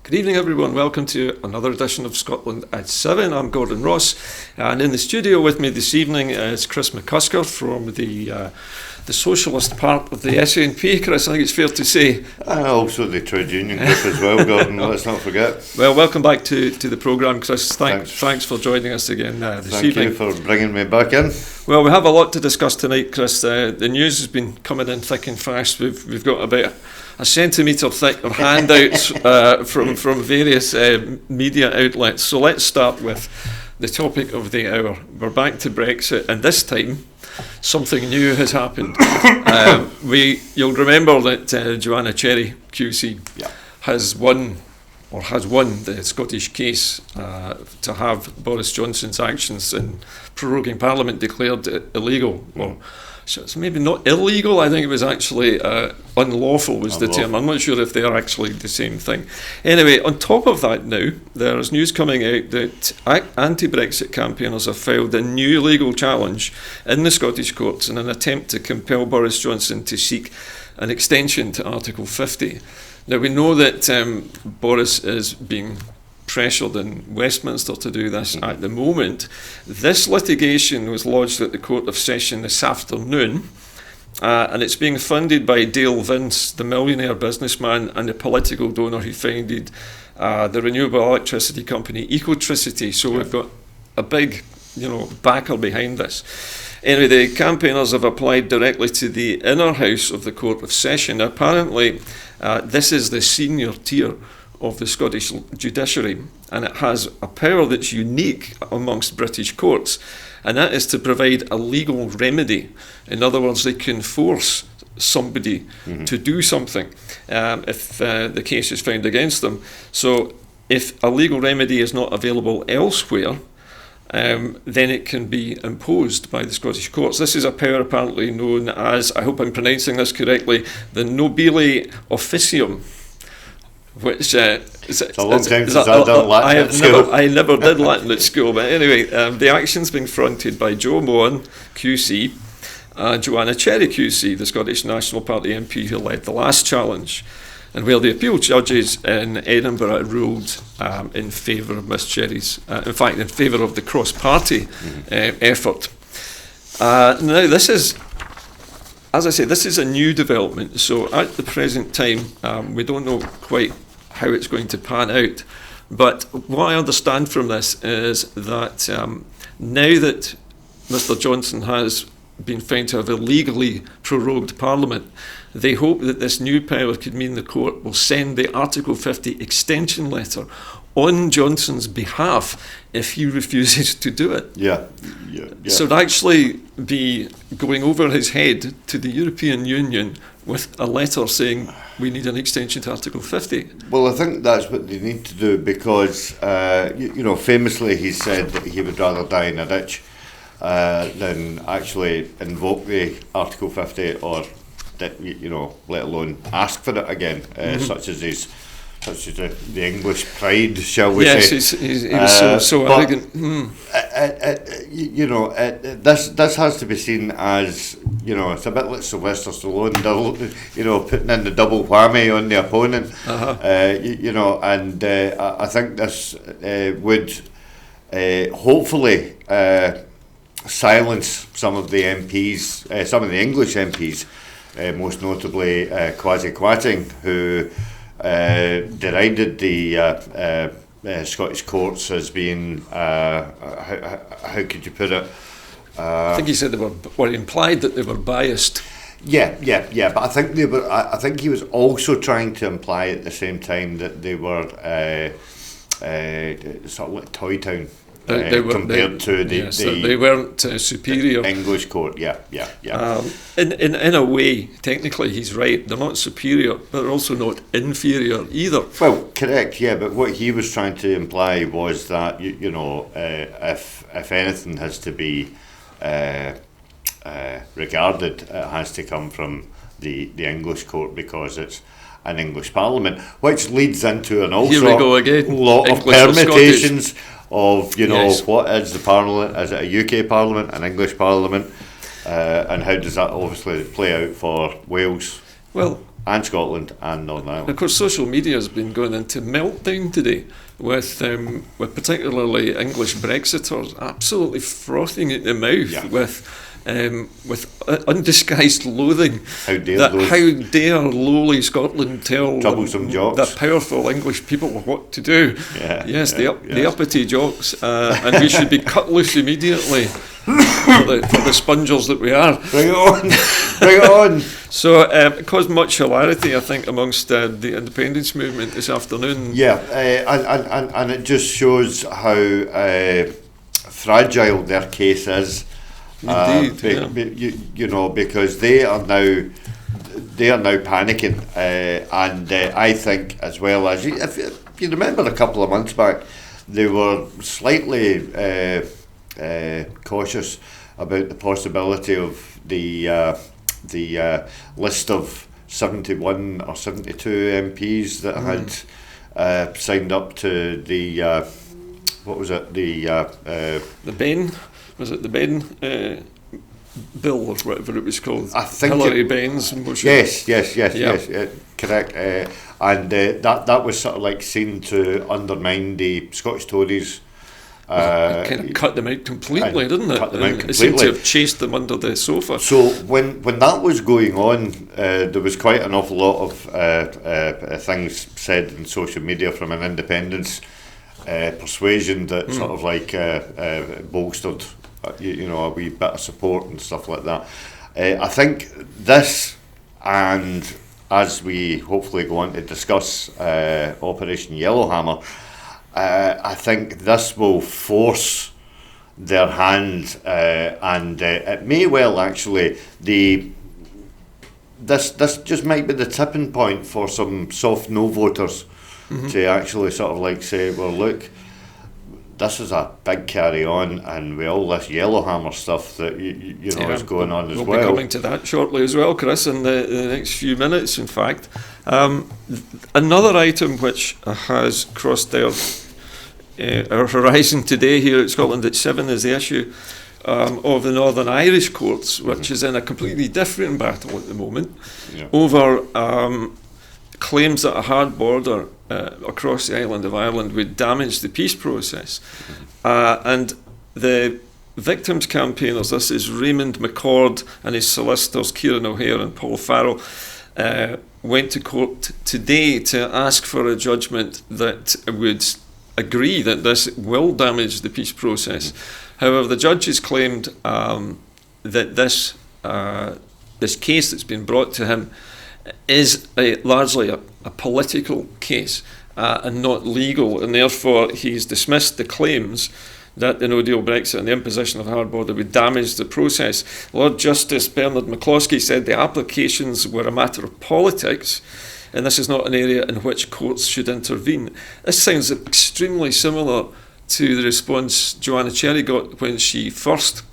Good evening, everyone. Welcome to another edition of Scotland at 7. I'm Gordon Ross, and in the studio with me this evening is Chris McCusker from the socialist part of the SNP. Chris, I think it's fair to say. And also the trade union group as well, Gordon, let's not forget. Well, welcome back to the programme, Chris. Thanks for joining us again this evening. Thank you for bringing me back in. Well, we have a lot to discuss tonight, Chris. The news has been coming in thick and fast. We've got about a centimetre thick of handouts from various media outlets. So let's start with the topic of the hour. We're back to Brexit, and this time something new has happened. You'll remember that Joanna Cherry QC has won the Scottish case to have Boris Johnson's actions in proroguing Parliament declared illegal. Well, so it's maybe not illegal, I think it was actually unlawful was the term. I'm not sure if they are actually the same thing. Anyway, on top of that now, there's news coming out that anti-Brexit campaigners have filed a new legal challenge in the Scottish courts in an attempt to compel Boris Johnson to seek an extension to Article 50. Now, we know that Boris is being pressured in Westminster to do this at the moment. This litigation was lodged at the Court of Session this afternoon, and it's being funded by Dale Vince, the millionaire businessman and the political donor who founded the renewable electricity company Ecotricity. So we've got a big, backer behind this. Anyway, the campaigners have applied directly to the inner house of the Court of Session. Now, apparently, this is the senior tier of the Scottish judiciary, and it has a power that's unique amongst British courts, and that is to provide a legal remedy. In other words, they can force somebody to do something if the case is found against them. So if a legal remedy is not available elsewhere, then it can be imposed by the Scottish courts. This is a power apparently known as, I hope I'm pronouncing this correctly, the nobile officium, which it's a long time since I've done Latin at school. I never did Latin at school, but anyway, the action's being fronted by Joe Mohan QC, Joanna Cherry QC, the Scottish National Party MP who led the last challenge, and where the appeal judges in Edinburgh ruled in favour of Miss Cherry's, in fact, in favour of the cross-party effort. Now, this is, as I say, this is a new development. So at the present time, we don't know quite how it's going to pan out. But what I understand from this is that now that Mr Johnson has been found to have illegally prorogued Parliament, they hope that this new power could mean the court will send the Article 50 extension letter on Johnson's behalf if he refuses to do it. Yeah. So it'd actually be going over his head to the European Union with a letter saying we need an extension to Article 50. Well, I think that's what they need to do because, famously he said that he would rather die in a ditch than actually invoke the Article 50 or, let alone ask for it again, such as the English pride, shall we say? Yes, he was so arrogant. This has to be seen as, it's a bit like Sylvester Stallone, putting in the double whammy on the opponent. And I think this would hopefully silence some of the MPs, some of the English MPs, most notably Kwasi Kwarteng, who derided the Scottish courts as being, how could you put it? I think he said implied that they were biased. Yeah. But I think they were. I think he was also trying to imply at the same time that they were sort of like Toy Town. Compared to they weren't superior. English court, yeah. In a way, technically he's right. They're not superior, but they're also not inferior either. Well, correct, yeah. But what he was trying to imply was that if anything has to be regarded, it has to come from the English court because it's an English Parliament, which leads into an also lot of permutations of what is the Parliament? Is it a UK Parliament, an English Parliament, and how does that obviously play out for Wales? Well, and Scotland and Northern Ireland. Of course, social media has been going into meltdown today, with particularly English Brexiters absolutely frothing at the mouth with undisguised loathing. How dare lowly Scotland tell troublesome jocks, the powerful English people what to do? The uppity jocks, and we should be cut loose immediately for the spongers that we are. Bring it on, bring it on. So it caused much hilarity, I think, amongst the independence movement this afternoon. And it just shows how fragile their case is. Indeed, you know, because they are now panicking, and I think, as well as if you remember a couple of months back, they were slightly cautious about the possibility of the list of 71 or 72 MPs that had signed up to the what was it, the Benn. Was it the Benn bill or whatever it was called? I think Hilary Benn's motion. Yes, correct. And that was sort of like seen to undermine the Scottish Tories. It kind of cut them out completely, didn't it? It seemed to have chased them under the sofa. So when that was going on, there was quite an awful lot of things said in social media from an independence persuasion that sort of like bolstered a wee bit of support and stuff like that. I think this, and as we hopefully go on to discuss Operation Yellowhammer, I think this will force their hand, and it may well actually this just might be the tipping point for some soft no voters to actually sort of like say, well, look, this is a big carry on, and with all this Yellowhammer stuff that you know is going on as well. We'll be coming to that shortly as well, Chris, in the next few minutes. In fact, another item which has crossed our horizon today here at Scotland at 7 is the issue of the Northern Irish courts, which is in a completely different battle at the moment over claims that a hard border across the island of Ireland would damage the peace process. And the victims campaigners, this is Raymond McCord and his solicitors, Kieran O'Hare and Paul Farrell, went to court today to ask for a judgment that would agree that this will damage the peace process. However, the judges claimed that this case that's been brought to him is largely a political case and not legal, and therefore he's dismissed the claims that the no-deal Brexit and the imposition of a hard border would damage the process. Lord Justice Bernard McCloskey said the applications were a matter of politics, and this is not an area in which courts should intervene. This sounds extremely similar to the response Joanna Cherry got when she first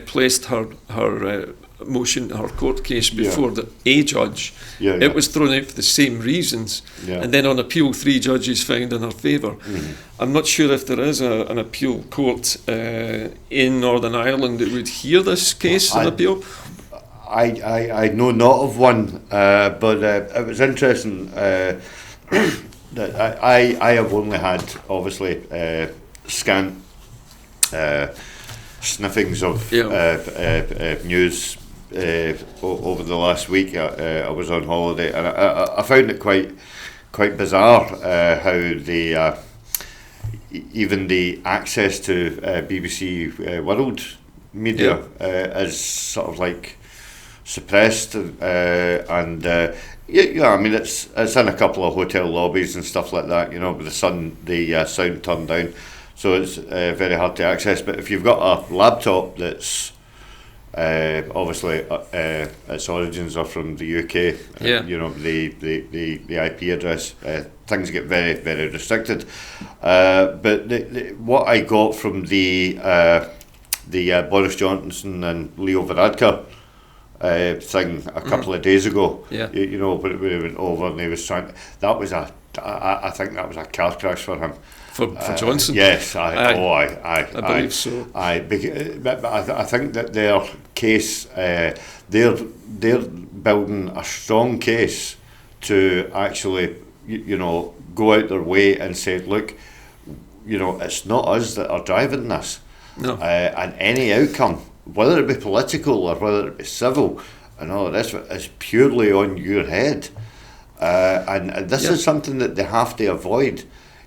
placed her motion, her court case before a judge. It was thrown out for the same reasons, and then on appeal 3 judges found in her favour. I'm not sure if there is an appeal court in Northern Ireland that would hear this case on appeal. I know not of one, but it was interesting that I have only had, obviously, scant sniffings of news over the last week. I was on holiday, and I found it quite bizarre how the even the access to BBC World media is sort of like suppressed, and I mean it's in a couple of hotel lobbies and stuff like that, with the sound turned down, so it's very hard to access. But if you've got a laptop that's obviously its origins are from the UK, the IP address, things get very, very restricted. But what I got from the Boris Johnson and Leo Varadkar thing a couple of days ago, when it went over and he was trying, that was a I think that was a car crash for him. For Johnson? Yes, I believe so. But I think that their case, they're building a strong case to actually, go out their way and say, look, it's not us that are driving this. No. And any outcome, whether it be political or whether it be civil, and all of this is purely on your head. And this is something that they have to avoid.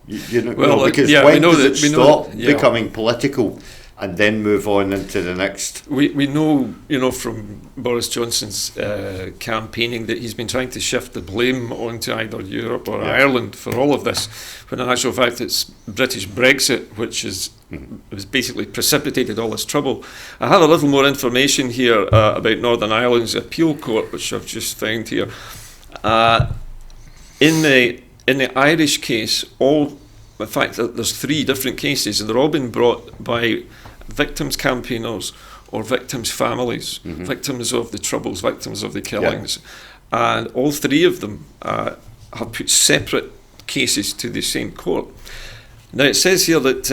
Because when does it stop becoming political and then move on into the next? We know, from Boris Johnson's campaigning that he's been trying to shift the blame onto either Europe or Ireland for all of this, when in actual fact it's British Brexit which has basically precipitated all this trouble. I have a little more information here about Northern Ireland's appeal court, which I've just found here. In the Irish case, in fact, there's 3 different cases, and they're all been brought by victims' campaigners or victims' families, victims of the Troubles, victims of the killings. And all 3 of them have put separate cases to the same court. Now, it says here that,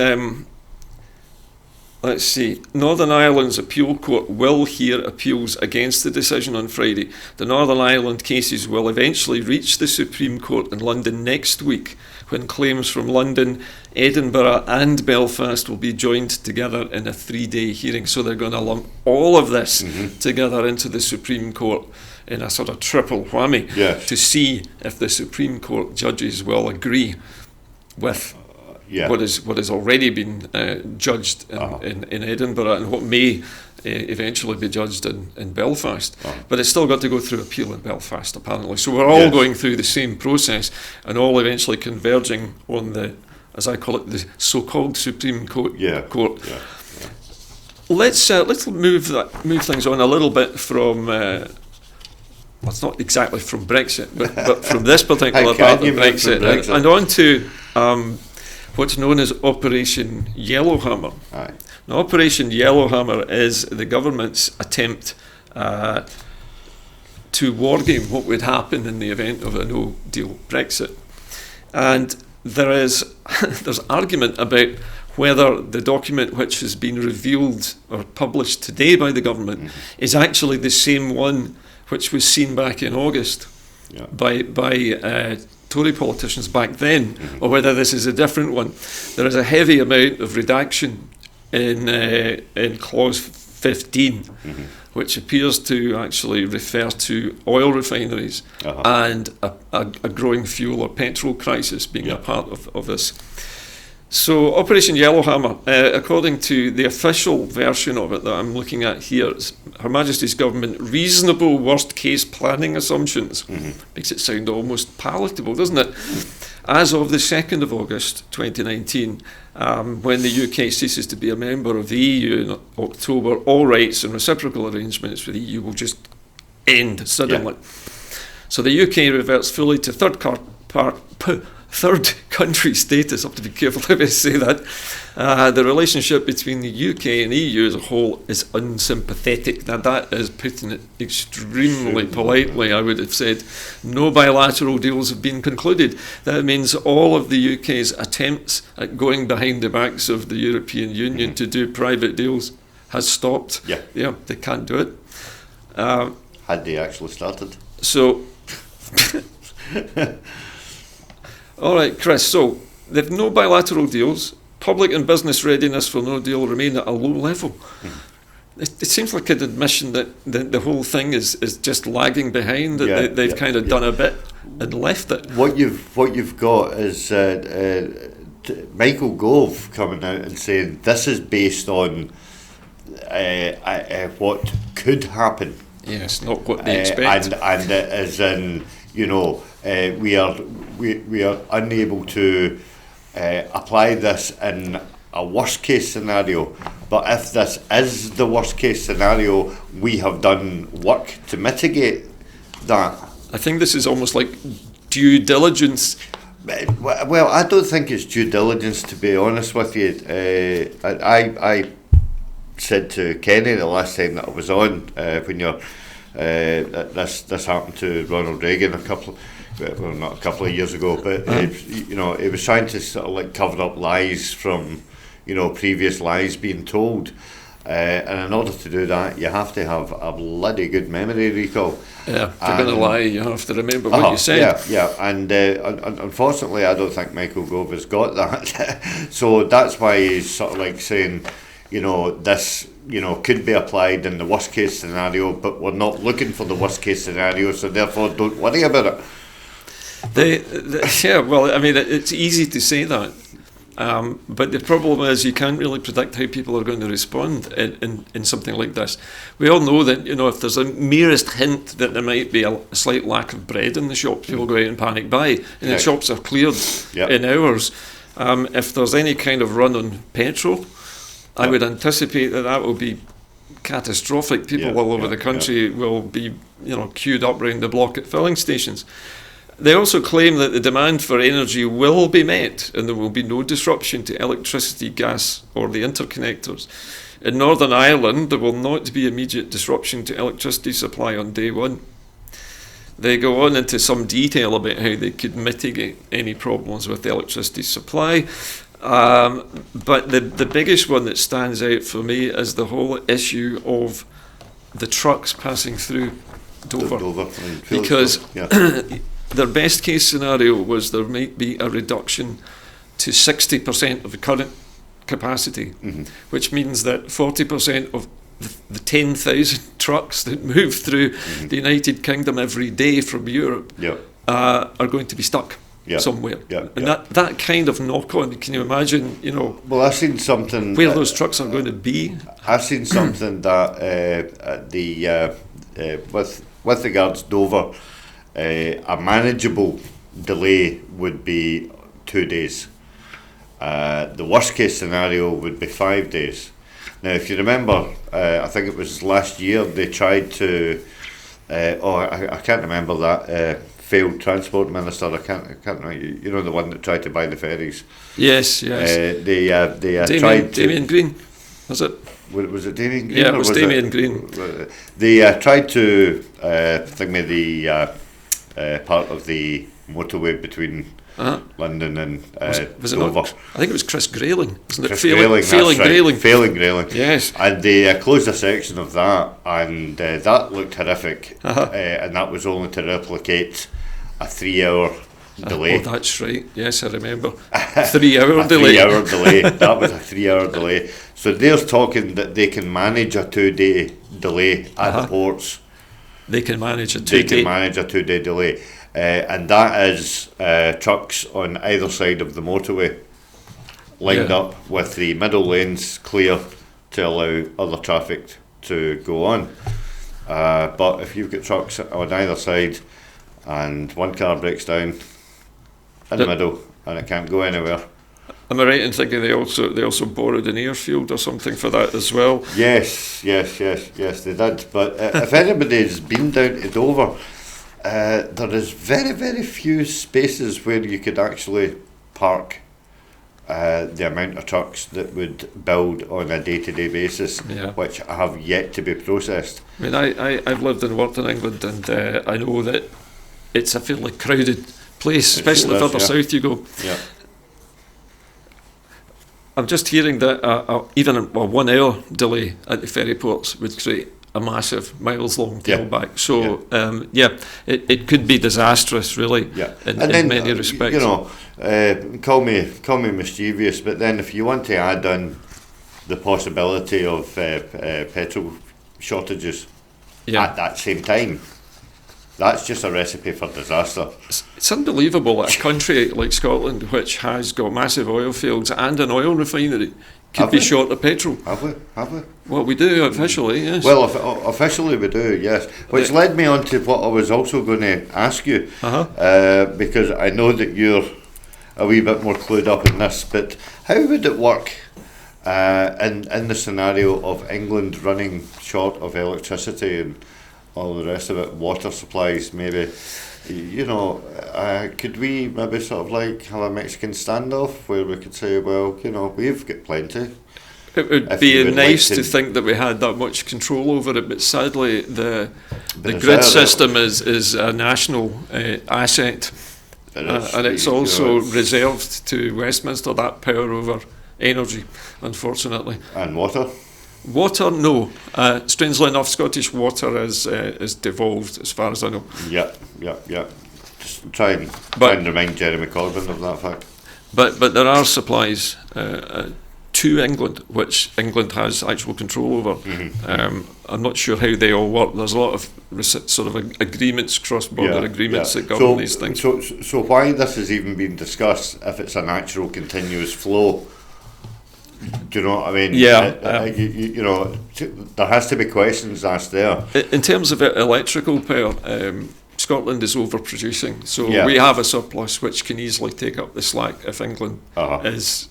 let's see, Northern Ireland's appeal court will hear appeals against the decision on Friday. The Northern Ireland cases will eventually reach the Supreme Court in London next week, when claims from London, Edinburgh and Belfast will be joined together in a 3-day hearing. So they're going to lump all of this together into the Supreme Court in a sort of triple whammy to see if the Supreme Court judges will agree with what has already been judged in Edinburgh and what may eventually be judged in Belfast. But it's still got to go through appeal in Belfast, apparently. So we're all going through the same process and all eventually converging on the, as I call it, the so-called Supreme Court. Let's move things on a little bit from. Well, it's not exactly from Brexit, but from this particular part of Brexit, and on to what's known as Operation Yellowhammer. Now, Operation Yellowhammer is the government's attempt to wargame what would happen in the event of a no-deal Brexit. And there's argument about whether the document which has been revealed or published today by the government is actually the same one which was seen back in August by Tory politicians back then, or whether this is a different one. There is a heavy amount of redaction in clause 15, which appears to actually refer to oil refineries and a growing fuel or petrol crisis being a part of this. So Operation Yellowhammer, according to the official version of it that I'm looking at here, it's Her Majesty's Government reasonable worst case planning assumptions. Makes it sound almost palatable, doesn't it? As of the 2nd of August 2019, when the UK ceases to be a member of the EU in October, all rights and reciprocal arrangements with the EU will just end suddenly. So the UK reverts fully to third country status. I have to be careful how I say that. The relationship between the UK and EU as a whole is unsympathetic. Now that is putting it extremely politely. I would have said no bilateral deals have been concluded. That means all of the UK's attempts at going behind the backs of the European Union to do private deals has stopped. They can't do it. Had they actually started? So all right, Chris, so they've no bilateral deals. Public and business readiness for no deal remain at a low level. It seems like an admission that the whole thing is just lagging behind, that they've kind of done a bit and left it. What you've got is Michael Gove coming out and saying this is based on what could happen. Yes, not what they expect. And as in, we are unable to apply this in a worst case scenario, but if this is the worst case scenario, we have done work to mitigate that. I think this is almost like due diligence. Well, I don't think it's due diligence, to be honest with you. I said to Kenny the last time that I was on, when this happened to Ronald Reagan a couple well, not a couple of years ago, but he was trying to sort of like cover up lies from, previous lies being told. And in order to do that, you have to have a bloody good memory recall. Yeah, if you're going to lie, you have to remember what you said. Yeah, and unfortunately, I don't think Michael Gove has got that. So that's why he's sort of like saying, this, could be applied in the worst case scenario, but we're not looking for the worst case scenario, so therefore don't worry about it. It's easy to say that. But the problem is you can't really predict how people are going to respond in something like this. We all know that, if there's a merest hint that there might be a slight lack of bread in the shops, people go out and panic buy, and the shops are cleared in hours. If there's any kind of run on petrol, I would anticipate that will be catastrophic. People all over the country will be, queued up round the block at filling stations. They also claim that the demand for energy will be met and there will be no disruption to electricity, gas or the interconnectors. In Northern Ireland, there will not be immediate disruption to electricity supply on day one. They go on into some detail about how they could mitigate any problems with the electricity supply. But the biggest one that stands out for me is the whole issue of the trucks passing through Dover. Because their best case scenario was there might be a reduction to 60% of the current capacity, which means that 40% of the 10,000 trucks that move through the United Kingdom every day from Europe are going to be stuck somewhere. And that kind of knock-on, can you imagine, Well, I've seen something... where those trucks are going to be? I've seen something that with regards to Dover, a manageable delay would be 2 days. The worst case scenario would be 5 days. Now, if you remember, I think it was last year they tried to. I can't remember that failed transport minister. I can't remember. The one that tried to buy the ferries. Yes. They tried to. Damien Green, was it? Was it Damien Green? Yeah, it was Damien Green. They tried to think me the part of the motorway between London and was it Dover. Not, I think it was Chris Grayling, wasn't it? Failing Grayling. Yes. And they closed a section of that, and that looked horrific. And that was only to replicate a 3-hour delay. Oh, that's right. Yes, I remember. 3-hour delay. 3-hour delay. That was a 3-hour delay. So they're talking that they can manage a 2-day delay at the ports. They can manage a 2-day delay. And that is trucks on either side of the motorway lined up with the middle lanes clear to allow other traffic to go on. But if you've got trucks on either side and one car breaks down in the middle and it can't go anywhere. Am I right in thinking they also borrowed an airfield or something for that as well? Yes, they did. But if anybody's been down to Dover, there is very, very few spaces where you could actually park the amount of trucks that would build on a day-to-day basis, which have yet to be processed. I mean, I've lived and worked in England, and I know that it's a fairly crowded place, especially further south you go. Yeah. I'm just hearing that even a 1 hour delay at the ferry ports would create a massive miles-long tailback. So, it could be disastrous, really, in many respects. Call me mischievous, but then if you want to add in the possibility of petrol shortages at that same time, that's just a recipe for disaster. It's unbelievable that a country like Scotland, which has got massive oil fields and an oil refinery, could be short of petrol. Have we? Well, we do officially, yes. Well, officially we do, yes. Which led me on to what I was also going to ask you, because I know that you're a wee bit more clued up in this, but how would it work in the scenario of England running short of electricity and all the rest of it, water supplies maybe, could we maybe sort of like have a Mexican standoff where we could say, well, we've got plenty, It would If you be would like nice to- to think that we had that much control over it, but sadly the But grid is that- system is a national asset, It is, and it's you know, also it's- reserved to Westminster, that power over energy, unfortunately. and water. Water, no. Strangely enough, Scottish Water is devolved, as far as I know. Yeah. Just try But- and remind Jeremy Corbyn of that fact. But there are supplies to England, which England has actual control over. I'm not sure how they all work. There's a lot of sort of agreements, cross-border agreements that govern these things. So why this has even been discussed, if it's a natural continuous flow, do you know what I mean? Yeah. You know, there has to be questions asked there. In terms of electrical power, Scotland is overproducing, so Yeah. we have a surplus which can easily take up the slack if England Uh-huh. is,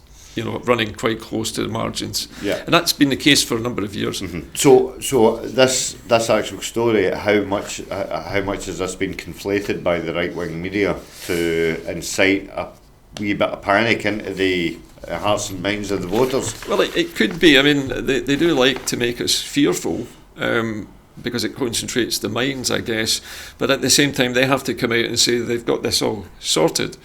running quite close to the margins. Yeah. And that's been the case for a number of years. So this actual story, how much has this been conflated by the right wing media to incite a wee bit of panic into the hearts and minds of the voters? Well, it could be. I mean, they do like to make us fearful because it concentrates the minds, I guess. But at the same time, they have to come out and say they've got this all sorted,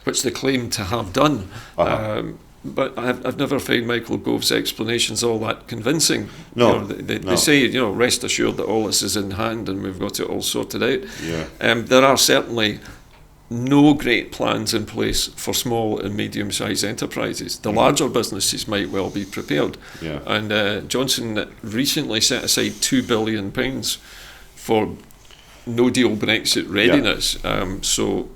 which they claim to have done. Uh-huh. But I've never found Michael Gove's explanations all that convincing. No, They say, rest assured that all this is in hand and we've got it all sorted out. Yeah. There are certainly no great plans in place for small and medium-sized enterprises. The larger businesses might well be prepared. Yeah. And Johnson recently set aside £2 billion for no-deal Brexit readiness. So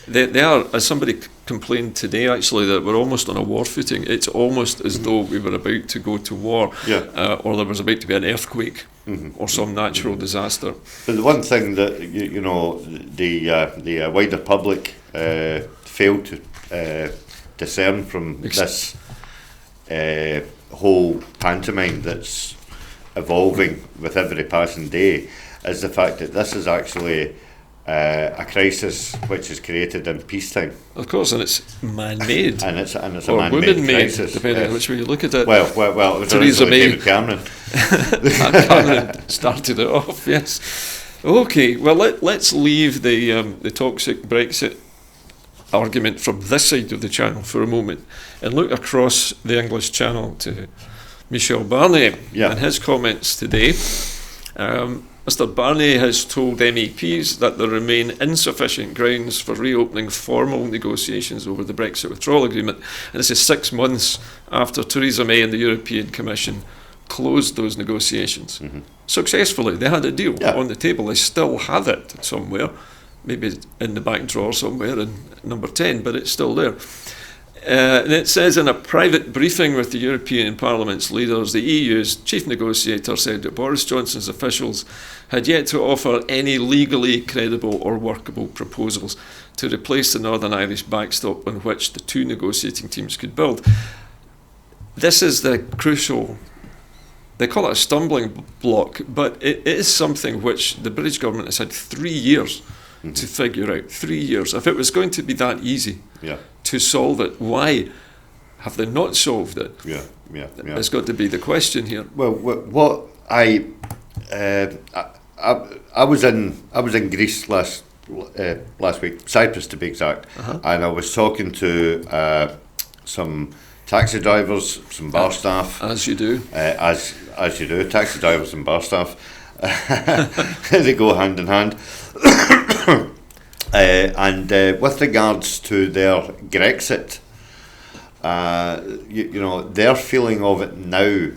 they are, as somebody complained today actually, that we're almost on a war footing. It's almost as though we were about to go to war, or there was about to be an earthquake or some natural disaster. But the one thing that the wider public failed to discern from this whole pantomime that's evolving with every passing day is the fact that this is actually a crisis which is created in peacetime. Of course, and it's man-made. And it's a or man-made women-made, crisis. depending on which way you look at it. Well, it was Theresa originally May. David Cameron. Cameron started it off, yes. Okay, well, let's leave the toxic Brexit argument from this side of the channel for a moment and look across the English Channel to Michel Barnier and his comments today. Mr Barnier has told MEPs that there remain insufficient grounds for reopening formal negotiations over the Brexit withdrawal agreement. And this is 6 months after Theresa May and the European Commission closed those negotiations. Successfully. They had a deal on the table. They still have it somewhere, maybe in the back drawer somewhere in number 10, but it's still there. And it says in a private briefing with the European Parliament's leaders, the EU's chief negotiator said that Boris Johnson's officials had yet to offer any legally credible or workable proposals to replace the Northern Irish backstop on which the two negotiating teams could build. This is the crucial, they call it a stumbling block, but it is something which the British government has had 3 years to figure out. 3 years. If it was going to be that easy to solve it, why have they not solved it? It's got to be the question here. Well, what I was in Greece last week, Cyprus to be exact, and I was talking to some taxi drivers, some bar staff. As you do. As you do, taxi drivers and bar staff. They go hand in hand. And with regards to their Grexit, their feeling of it now,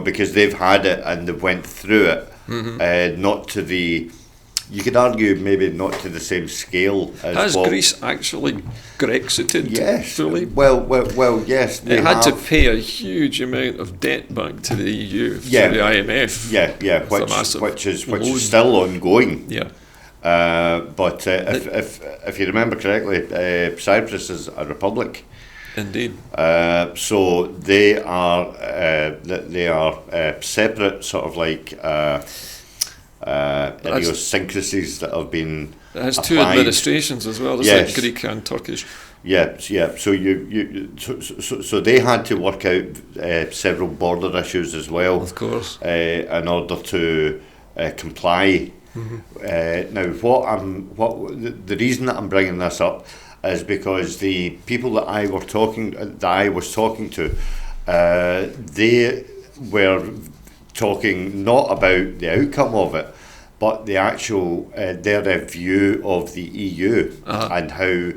because they've had it and they've went through it, not to the, you could argue maybe not to the same scale as Has Greece actually Grexited fully? Well, yes. It had to pay a huge amount of debt back to the EU through the IMF. Which is still ongoing. Yeah. But if you remember correctly, Cyprus is a republic. Indeed. So they are separate, sort of like idiosyncrasies that have been. It has applied. two administrations as well. It's like Greek and Turkish. Yeah, yeah. So so they had to work out several border issues as well, Of course. in order to comply. Now, the reason that I'm bringing this up is because the people that I was talking to, they were talking not about the outcome of it, but the actual their view of the EU and how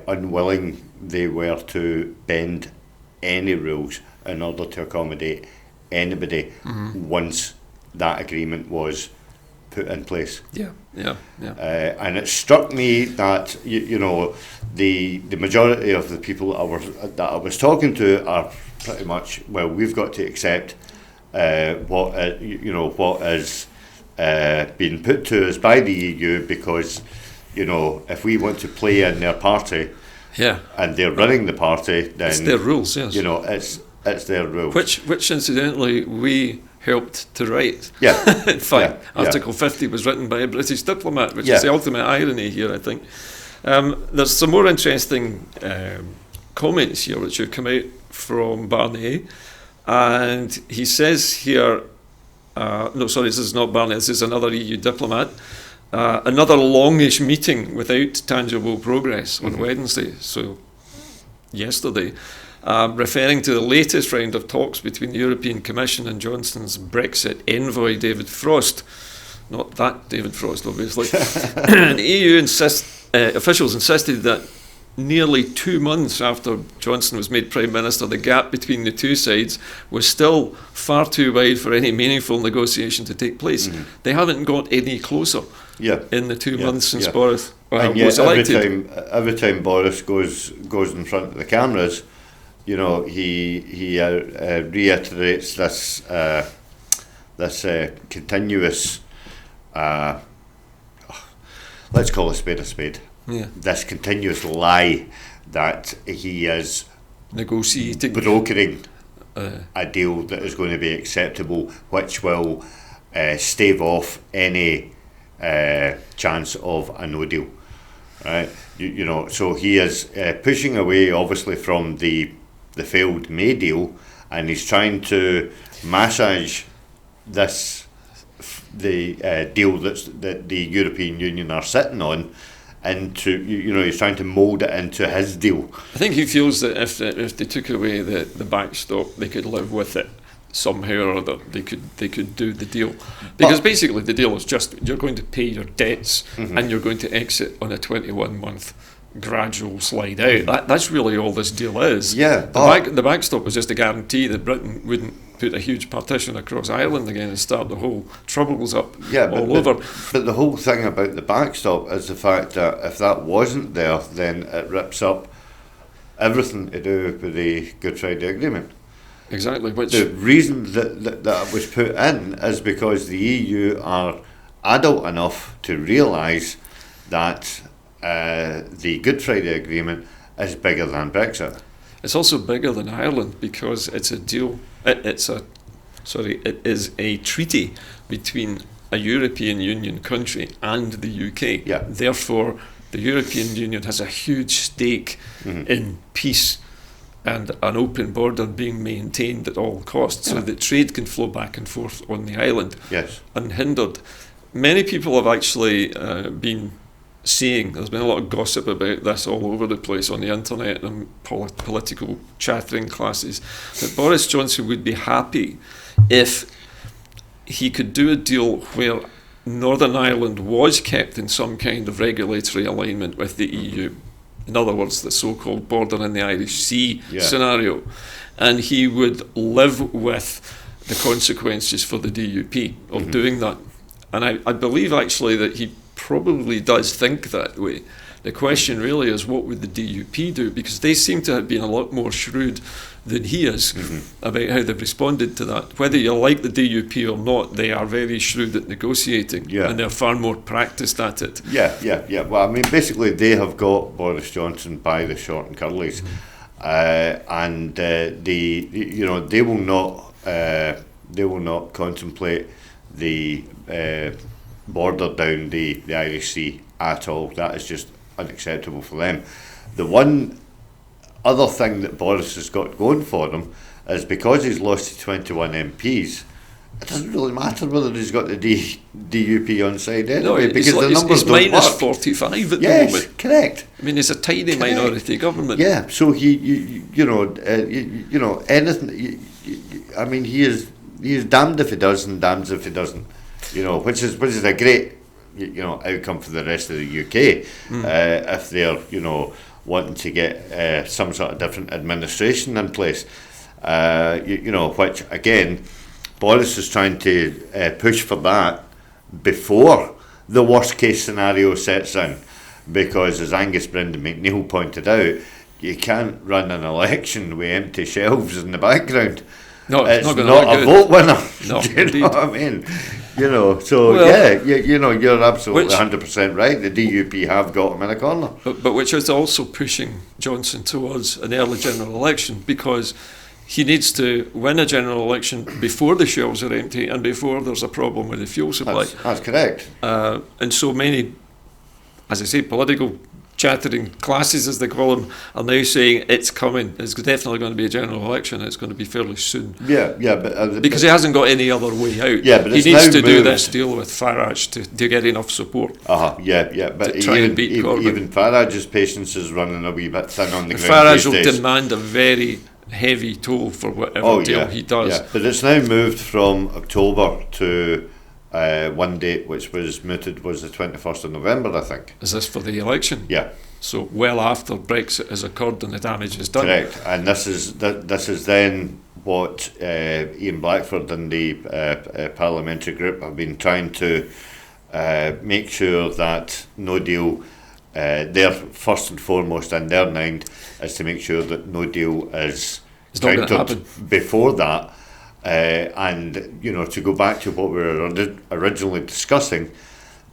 unwilling they were to bend any rules in order to accommodate anybody once that agreement was put in place. Yeah. And it struck me that the majority of the people that I was talking to are pretty much, well, we've got to accept what is being put to us by the EU, because if we want to play in their party, and they're running the party, then it's their rules. Yes. It's their rules. Which incidentally we helped to write. Yeah. In fact, Article 50 was written by a British diplomat, which is the ultimate irony here, I think. There's some more interesting comments here which have come out from Barnier, and he says here, this is not Barnier, this is another EU diplomat, another longish meeting without tangible progress on Wednesday, so yesterday, referring to the latest round of talks between the European Commission and Johnson's Brexit envoy David Frost. Not that David Frost, obviously. And EU officials insisted that nearly 2 months after Johnson was made Prime Minister, the gap between the two sides was still far too wide for any meaningful negotiation to take place. They haven't got any closer in the 2 months since Boris was elected. Every time Boris goes in front of the cameras, he reiterates this continuous, let's call a spade. Yeah. This continuous lie that he is negotiating, brokering a deal that is going to be acceptable, which will stave off any chance of a no deal. Right? So he is pushing away, obviously, from the failed May deal, and he's trying to massage the deal that the European Union are sitting on into, he's trying to mould it into his deal. I think he feels that if they took away the backstop, they could live with it somehow or other. They could do the deal, because basically the deal is just you're going to pay your debts and you're going to exit on a 21-month gradual slide out. That's really all this deal is. Yeah, the backstop was just a guarantee that Britain wouldn't put a huge partition across Ireland again and start the whole troubles up over. But the whole thing about the backstop is the fact that if that wasn't there, then it rips up everything to do with the Good Friday Agreement. Exactly. The reason that was put in is because the EU are adult enough to realise that the Good Friday Agreement is bigger than Brexit. It's also bigger than Ireland because it's a deal. It is a treaty between a European Union country and the UK. Yeah. Therefore, the European Union has a huge stake in peace and an open border being maintained at all costs, so that trade can flow back and forth on the island unhindered. Many people have actually been saying, there's been a lot of gossip about this all over the place on the internet and political chattering classes, that Boris Johnson would be happy if he could do a deal where Northern Ireland was kept in some kind of regulatory alignment with the EU. In other words, the so-called border in the Irish Sea scenario. And he would live with the consequences for the DUP of doing that. And I believe actually that he probably does think that way. The question really is, what would the DUP do? Because they seem to have been a lot more shrewd than he is about how they've responded to that. Whether you like the DUP or not, they are very shrewd at negotiating, and they're far more practiced at it. Yeah. Well, I mean, basically, they have got Boris Johnson by the short and curlies, and they will not contemplate the border down the Irish Sea at all. That is just unacceptable for them. The one other thing that Boris has got going for him is because he's lost to 21 MPs, it doesn't really matter whether he's got the DUP on side anyway, because the numbers don't minus work. 45 at the Yes, moment. correct. I mean, it's a tiny minority government. Yeah, so anything. I mean, he is damned if he does and damned if he doesn't. Which is a great outcome for the rest of the UK if they're wanting to get some sort of different administration in place. Which again, Boris is trying to push for that before the worst case scenario sets in, because as Angus Brendan McNeil pointed out, you can't run an election with empty shelves in the background. No, it's not not a vote winner. No, Do you indeed. know what I mean? So Well, you're absolutely 100% right. The DUP have got him in a corner. But which is also pushing Johnson towards an early general election, because he needs to win a general election before the shelves are empty and before there's a problem with the fuel supply. That's correct. And so many, as I say, political chattering classes, as they call them, are now saying it's coming. It's definitely going to be a general election. It's going to be fairly soon. Yeah, but because he hasn't got any other way out. Yeah, but he it's needs now to do moved. this deal with Farage to get enough support. Yeah, but To try and beat Corbyn. even Farage's patience is running a wee bit thin on the ground Farage these will days. demand a very heavy toll for whatever deal he does. Yeah, but it's now moved from October to one date, which was mooted, was the 21st of November, I think. Is this for the election? Yeah. So well after Brexit has occurred and the damage is done. Correct, and this is then what Ian Blackford and the parliamentary group have been trying to make sure that no deal. Their first and foremost in their mind is to make sure that no deal is It's not gonna countered happen. before that, and to go back to what we were originally discussing,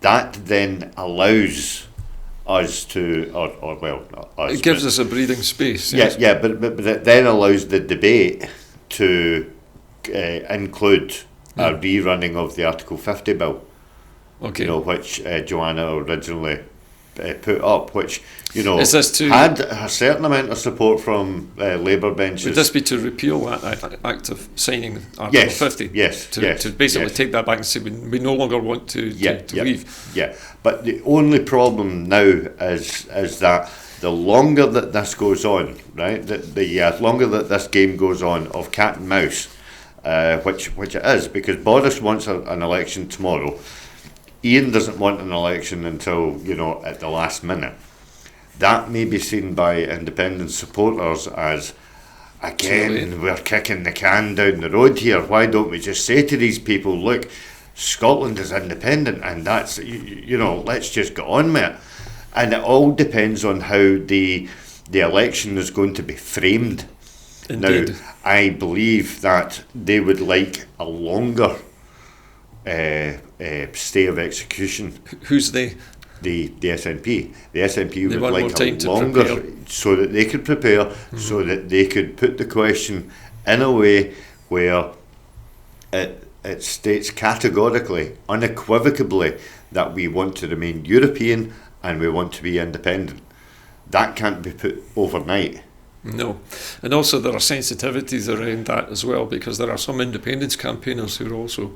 that then allows us to, or well, not us, It gives but- us a breathing space. Yes. yeah, but it then allows the debate to include a rerunning of the Article 50 bill, Okay. which Joanna originally put up, which Is this to- had a certain amount of support from Labour benches. Would this be to repeal that act of signing Article Yes, 50? yes, To, yes, to basically yes. take that back and say we no longer want to leave. Yeah, but the only problem now is that the longer that this goes on, right, the longer that this game goes on of cat and mouse, which it is, because Boris wants an election tomorrow. Ian doesn't want an election until at the last minute. That may be seen by independent supporters as, again, we're kicking the can down the road here. Why don't we just say to these people, look, Scotland is independent, and that's let's just get on with it. And it all depends on how the election is going to be framed. Indeed. Now, I believe that they would like a longer stay of execution. Who's they? The SNP. The SNP They would want more like time a to longer, prepare. so that they could prepare, so that they could put the question in a way where it states categorically, unequivocally, that we want to remain European and we want to be independent. That can't be put overnight. No. And also there are sensitivities around that as well, because there are some independence campaigners who are also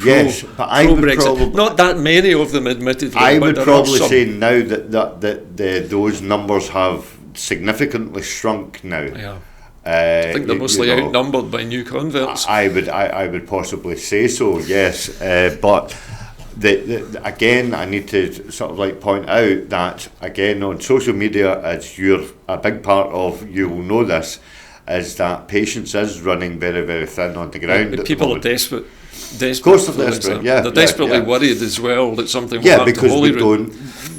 Yes, but I would pro-Brexit. probably- Not that many of them, admittedly. I but would there are probably some. say now that those numbers have significantly shrunk now. Yeah. I think they're mostly outnumbered by new converts. I would possibly say so, yes. But again, I need to sort of like point out that again on social media, as you're a big part of, you will know this, is that patience is running very, very thin on the ground. But at people the are moment. desperate. Of course they're for desperate, it. yeah. They're desperately yeah. worried as well that something will Yeah, happen to because we Holyrood.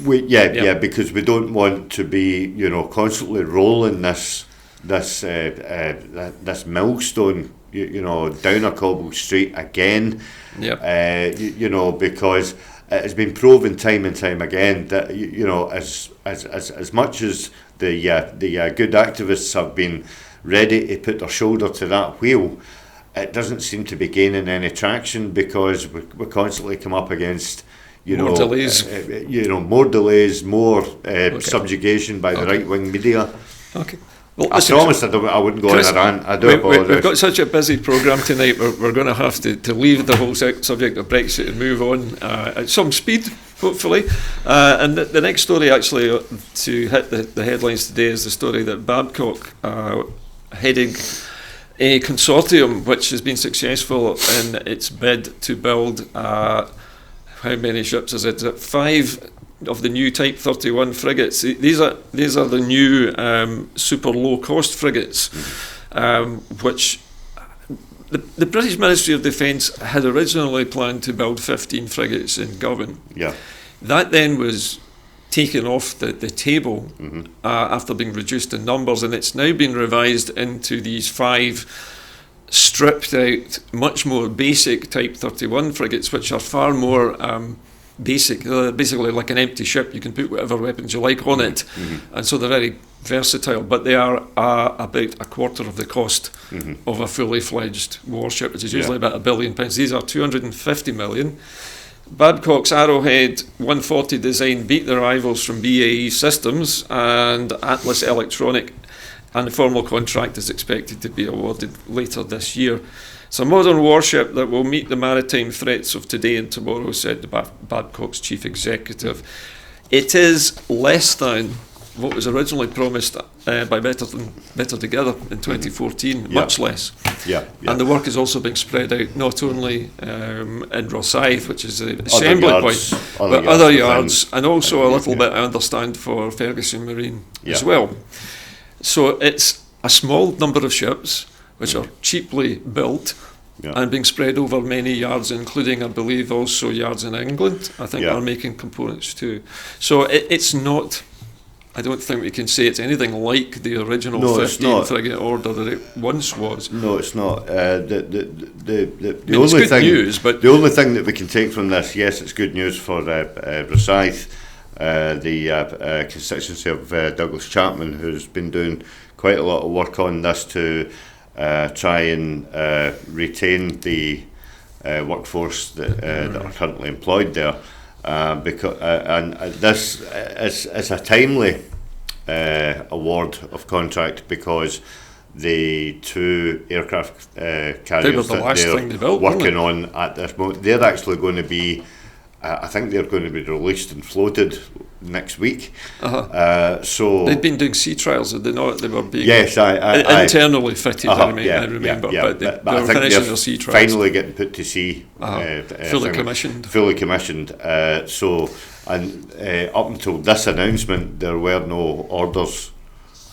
don't. Because we don't want to be, constantly rolling this millstone, down a cobbled street again. Yep. Because it has been proven time and time again that as much as the good activists have been ready to put their shoulder to that wheel, it doesn't seem to be gaining any traction, because we constantly come up against More delays. More delays, more subjugation by the right-wing media. Okay. Well, I promised I wouldn't go on a rant. I do apologise. We've got such a busy programme tonight. We're going to have to leave the whole subject of Brexit and move on at some speed, hopefully. And the next story, actually, to hit the headlines today is the story that Babcock, heading a consortium which has been successful in its bid to build, how many ships is it? 5 of the new Type 31 frigates. These are the new super low cost frigates, which the British Ministry of Defence had originally planned to build 15 frigates in Govan. Yeah. That then was taken off the table after being reduced in numbers, and it's now been revised into these 5 stripped out, much more basic Type 31 frigates, which are far more basic. They're basically like an empty ship. You can put whatever weapons you like on it, and so they're very versatile, but they are about a quarter of the cost of a fully fledged warship, which is usually about £1 billion. These are 250 million. Babcock's Arrowhead 140 design beat their rivals from BAE Systems and Atlas Electronic, and the formal contract is expected to be awarded later this year. It's a modern warship that will meet the maritime threats of today and tomorrow, said the Babcock's chief executive. It is less than what was originally promised by Better Together in 2014, much less. Yeah. And the work is also being spread out not only in Rosyth, which is the assembly point, but other yards, and also a little bit, I understand, for Ferguson Marine as well. So it's a small number of ships which are cheaply built and being spread over many yards, including, I believe, also yards in England, I think, are making components too. So it's not, I don't think we can say it's anything like the original 15 frigate order that it once was. No, it's not. The only it's good thing, news, but the only thing that we can take from this, yes, it's good news for Rosyth, the constituency of Douglas Chapman, who's been doing quite a lot of work on this to try and retain the workforce that are currently employed there. Because and this is a timely award of contract, because the 2 aircraft carriers that they're working on at this moment, they're actually going to be, I think they're going to be released and floated next week. So they'd been doing sea trials, did they not? They were being internally fitted. I remember, but they were finishing their sea trials. Finally getting put to sea, fully commissioned. So, and up until this announcement, there were no orders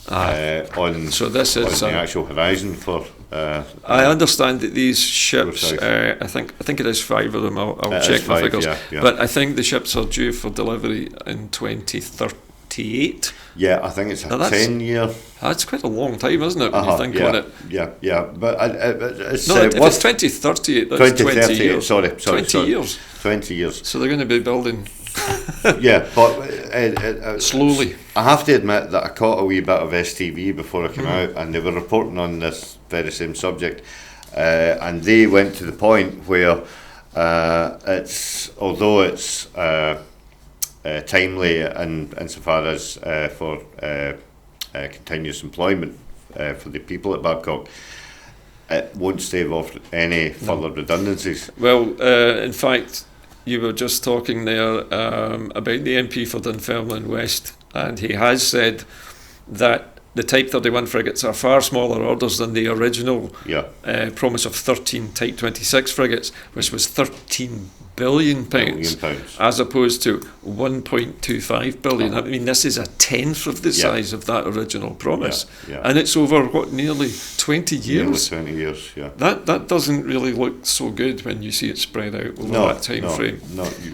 on. So this is on the actual horizon for. I understand that these ships, I think it is 5 of them. I'll check the figures. But I think the ships are due for delivery in 2038. Yeah, I think it's a 10-year. That's quite a long time, isn't it? When you think on it. Yeah. But it's if it's 2038, that's 20 years. Sorry. 20 years. 20 years. So they're going to be building. But slowly. I have to admit that I caught a wee bit of STV before I came out, and they were reporting on this very same subject, and they went to the point where although it's timely insofar as for continuous employment for the people at Babcock, it won't stave off any further redundancies. Well, in fact, you were just talking there about the MP for Dunfermline West, and he has said that the Type 31 frigates are far smaller orders than the original promise of 13 Type 26 frigates, which was £13 billion, as opposed to 1.25 billion. I mean, this is a tenth of the size of that original promise, and it's over nearly 20 years. Nearly 20 years, That doesn't really look so good when you see it spread out over that time frame.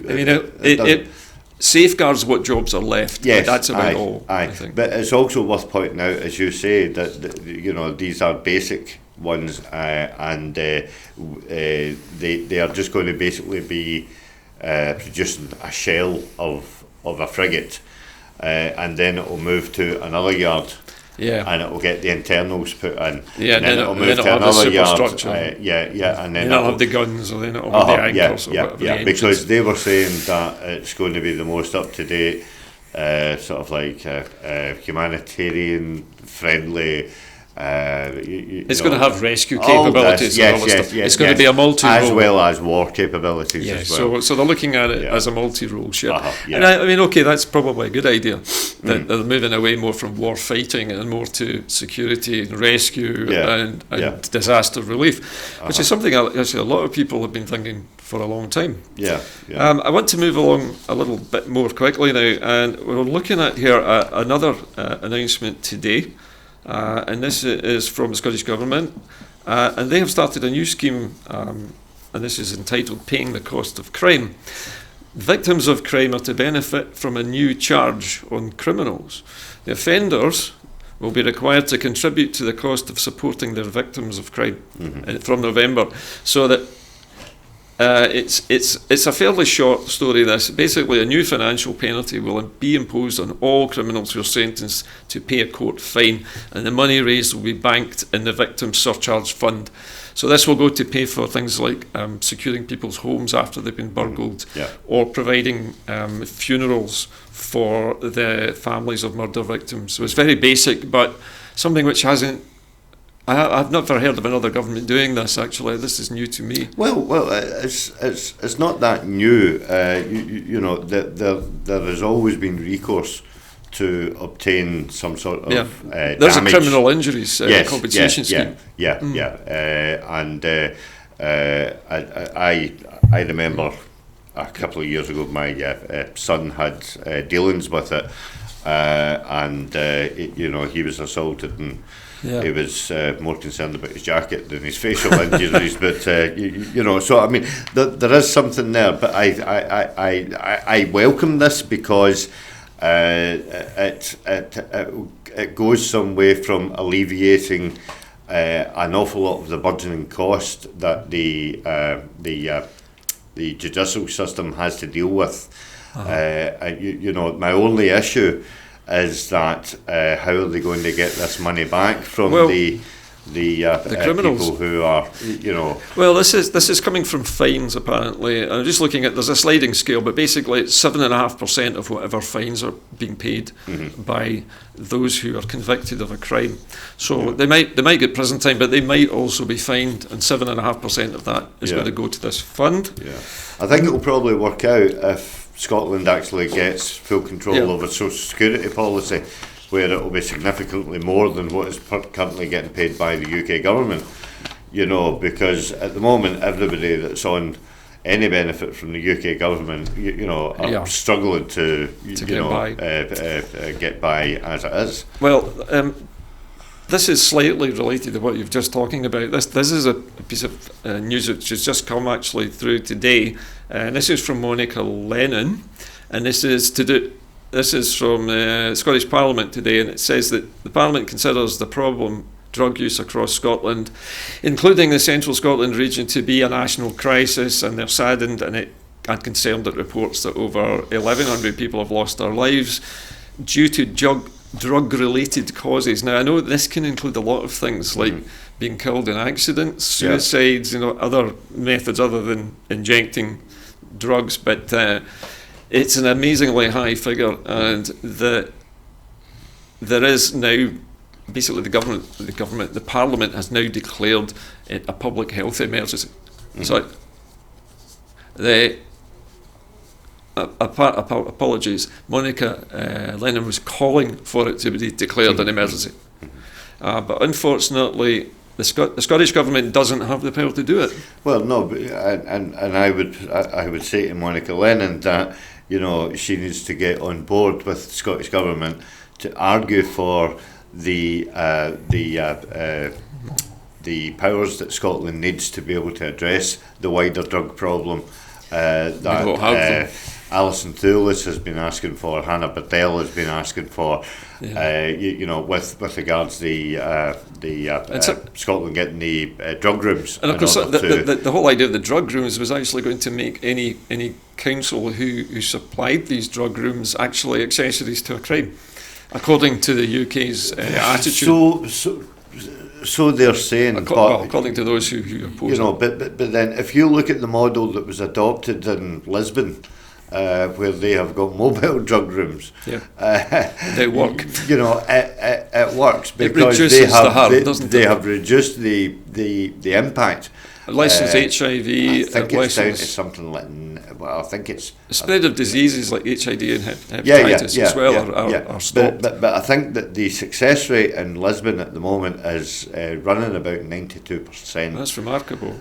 I mean, it safeguards what jobs are left. Yes, that's about all. I think. But it's also worth pointing out, as you say, that these are basic ones, and they are just going to basically be producing a shell of a frigate, and then it will move to another yard. Yeah. and it will get the internals put in. Yeah, and then it'll move then to it'll have the another yard. superstructure. And then Then it'll it'll have the guns, or then it'll have the anchors, or whatever the engines. because they were saying that it's going to be the most up to date, sort of like humanitarian friendly. It's going to have rescue capabilities and all that stuff. It's going to be a multi-role, as well as war capabilities as well. So they're looking at it as a multi-role ship. Yeah. And I mean, okay, that's probably a good idea. That they're moving away more from war fighting and more to security and rescue and disaster relief, which is something actually a lot of people have been thinking for a long time. I want to move along a little bit more quickly now, and we're looking at here another announcement today. And this is from the Scottish Government, and they have started a new scheme, and this is entitled Paying the Cost of Crime. Victims of crime are to benefit from a new charge on criminals. The offenders will be required to contribute to the cost of supporting their victims of crime from November, so that it's a fairly short story, this. Basically, a new financial penalty will be imposed on all criminals who are sentenced to pay a court fine, and the money raised will be banked in the victim surcharge fund. So this will go to pay for things like securing people's homes after they've been burgled, or providing funerals for the families of murder victims. So it's very basic, but something which I've never heard of another government doing this. Actually, this is new to me. Well, it's not that new. There has always been recourse to obtain some sort of There's damage. a criminal injuries compensation scheme. And I remember a couple of years ago, my son had dealings with it, and he was assaulted and. He was more concerned about his jacket than his facial injuries, but So I mean, there is something there. But I welcome this because it goes some way from alleviating an awful lot of the burgeoning cost that the judicial system has to deal with. My only issue is that how are they going to get this money back from the criminals, people who are, Well, this is coming from fines apparently. I'm just looking at, there's a sliding scale, but basically it's 7.5% of whatever fines are being paid by those who are convicted of a crime. So they might get prison time, but they might also be fined, and 7.5% of that is going to go to this fund. I think it will probably work out if Scotland actually gets full control over social security policy, where it will be significantly more than what is currently getting paid by the UK government. Because at the moment everybody that's on any benefit from the UK government, are struggling to get by as it is. Well, this is slightly related to what you've just talking about. This is a piece of news which has just come actually through today, and this is from Monica Lennon, and this is from Scottish Parliament today, and it says that the Parliament considers the problem drug use across Scotland, including the Central Scotland region, to be a national crisis, and they're saddened and concerned at reports that over 1,100 people have lost their lives due to drug-related causes. Now, I know this can include a lot of things like being killed in accidents, suicides, other methods other than injecting drugs, but it's an amazingly high figure, and there is now basically the Parliament has now declared it a public health emergency. So apologies, Monica Lennon was calling for it to be declared an emergency, but unfortunately the Scottish Government doesn't have the power to do it. Well, no, and I would say to Monica Lennon that she needs to get on board with the Scottish Government to argue for the powers that Scotland needs to be able to address the wider drug problem that Alison Thewlis has been asking for, Hannah Burdell has been asking for, with regards the Scotland getting the drug rooms. And of course, the whole idea of the drug rooms was actually going to make any council who supplied these drug rooms actually accessories to a crime. according to the UK's attitude. So they're saying, According to those who oppose you know, it. but then if you look at the model that was adopted in Lisbon, where they have got mobile drug rooms, They work. You know, it works because reduces they have the harm, doesn't they it? have reduced the impact. License HIV, I think it's down to license something like, well, I think it's the spread of diseases like HIV and hepatitis as well are stopped. But I think that the success rate in Lisbon at the moment is running about 92%. That's remarkable.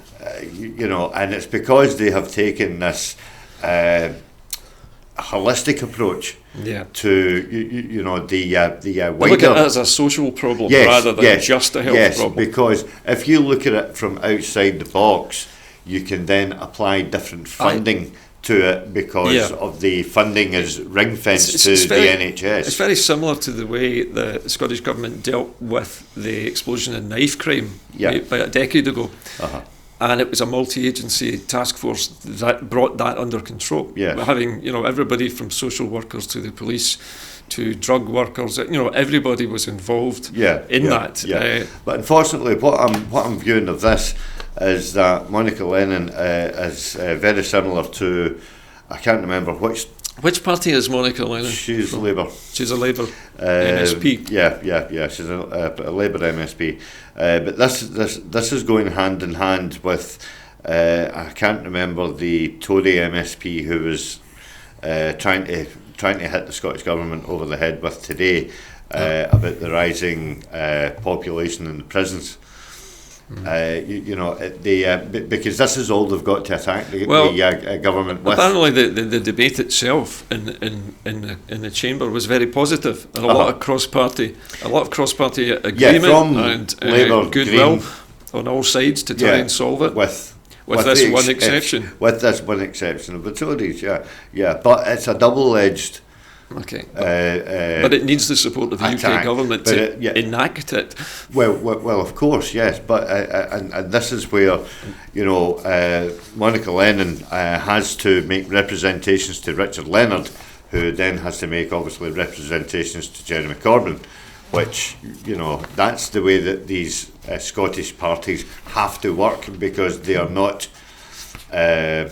You know, and it's because they have taken this holistic approach to you know the wider. Look at it as a social problem rather than just a health problem. Because if you look at it from outside the box, you can then apply different funding to it because of the funding is ring fenced to the NHS. It's very similar to the way the Scottish Government dealt with the explosion in knife crime about a decade ago. And it was a multi-agency task force that brought that under control. Having, you know, everybody from social workers to the police to drug workers, you know, everybody was involved in that. But unfortunately, what I'm viewing of this is that Monica Lennon is very similar to, I can't remember which party is Monica Lennon? She's Labour. She's a Labour MSP. Yeah. She's a Labour MSP. But this is going hand in hand with I can't remember the Tory MSP who was trying to hit the Scottish Government over the head with today about the rising population in the prisons. You know, because this is all they've got to attack the government with. Apparently, the debate itself in the chamber was very positive, and a lot of cross-party agreement from and Labour, goodwill Green, on all sides to try and solve it. With this one exception. With this one exception of the Tories, but it's a double-edged. Okay, but it needs the support of the UK government to enact it. Well, of course, yes, but and this is where, you know, Monica Lennon has to make representations to Richard Leonard, who then has to make obviously representations to Jeremy Corbyn, which, you know, that's the way that these Scottish parties have to work because they are not. The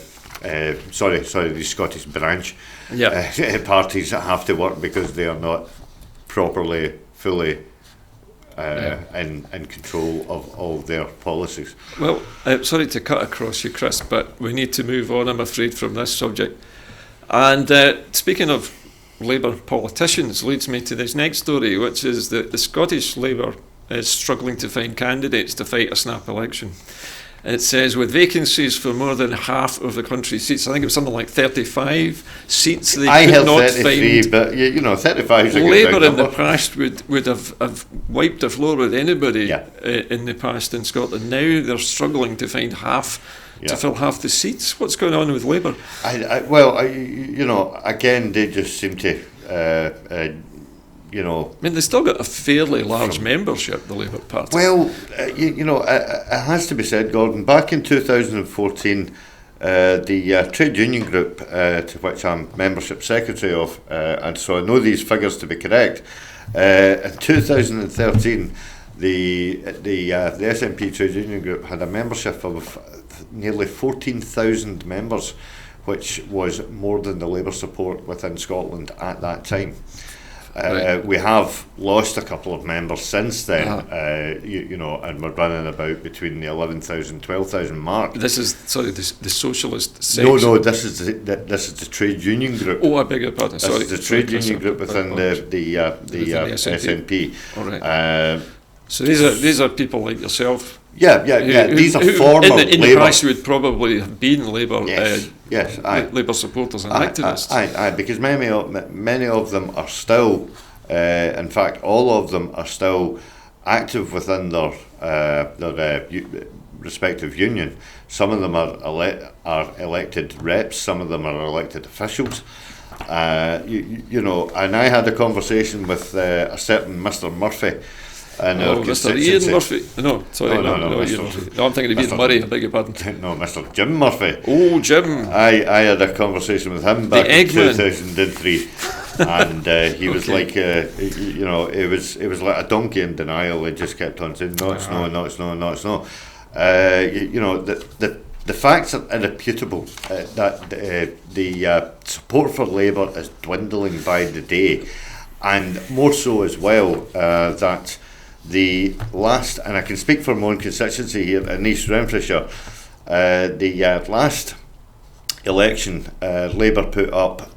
Scottish branch parties that have to work because they are not properly, fully in control of all their policies. Well, sorry to cut across you, Chris, but we need to move on, I'm afraid, from this subject. And speaking of Labour politicians leads me to this next story, which is that the Scottish Labour is struggling to find candidates to fight a snap election. It says with vacancies for more than half of the country's seats, I think it was something like 35 seats they could not 33, find. But you know, 35 is a good Labour in number. the past would have wiped the floor with anybody in the past in Scotland. Now they're struggling to find to fill half the seats. What's going on with Labour? You know, again, they just seem to. You know, I mean, they still got a fairly large membership, the Labour Party. Well, you know, it has to be said, Gordon, back in 2014, the trade union group, to which I'm membership secretary of, and so I know these figures to be correct, in 2013, the SNP trade union group had a membership of nearly 14,000 members, which was more than the Labour support within Scotland at that time. We have lost a couple of members since then, you know, and we're running about between the 11,000, 12,000 mark. This is the socialist section. No, this is the trade union group. Oh, I beg your pardon. Sorry, this is the trade union group within the SNP. All right. So these are people like yourself. These are former in Labour. the past would probably have been Labour. Labour supporters and activists. Aye, because many of them are still, in fact, all of them are still active within their respective union. Some of them are elected reps. Some of them are elected officials. You know, and I had a conversation with a certain Mr. Murphy. Mr. Ian Murphy. No, sorry, no, Ian Murphy. No, I'm thinking of Ian Murray, I beg your pardon. No, Mr. Jim Murphy. Oh, Jim. I had a conversation with him back in 2003. and he was Okay. like, it was like a donkey in denial. He just kept on saying, no, it's no, no, it's no, no, it's no. The facts are irrefutable that the support for Labour is dwindling by the day, and more so as well that the last, and I can speak for my own constituency here in East Renfrewshire, the last election, Labour put up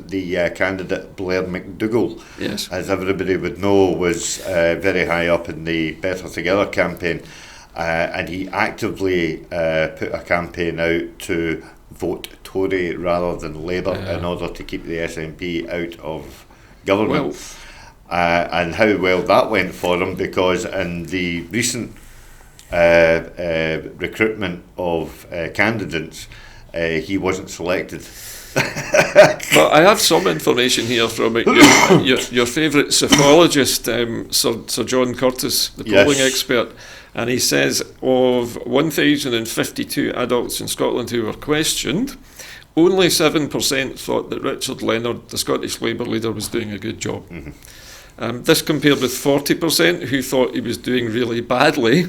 the candidate Blair McDougall, Yes. as everybody would know, was very high up in the Better Together campaign, and he actively put a campaign out to vote Tory rather than Labour in order to keep the SNP out of government. Well, And how well that went for him, because in the recent recruitment of candidates, he wasn't selected. but I have some information here from your favourite psephologist, Sir John Curtis, the polling Yes. expert, and he says of 1,052 adults in Scotland who were questioned, only 7% thought that Richard Leonard, the Scottish Labour leader, was doing a good job. This compared with 40% who thought he was doing really badly,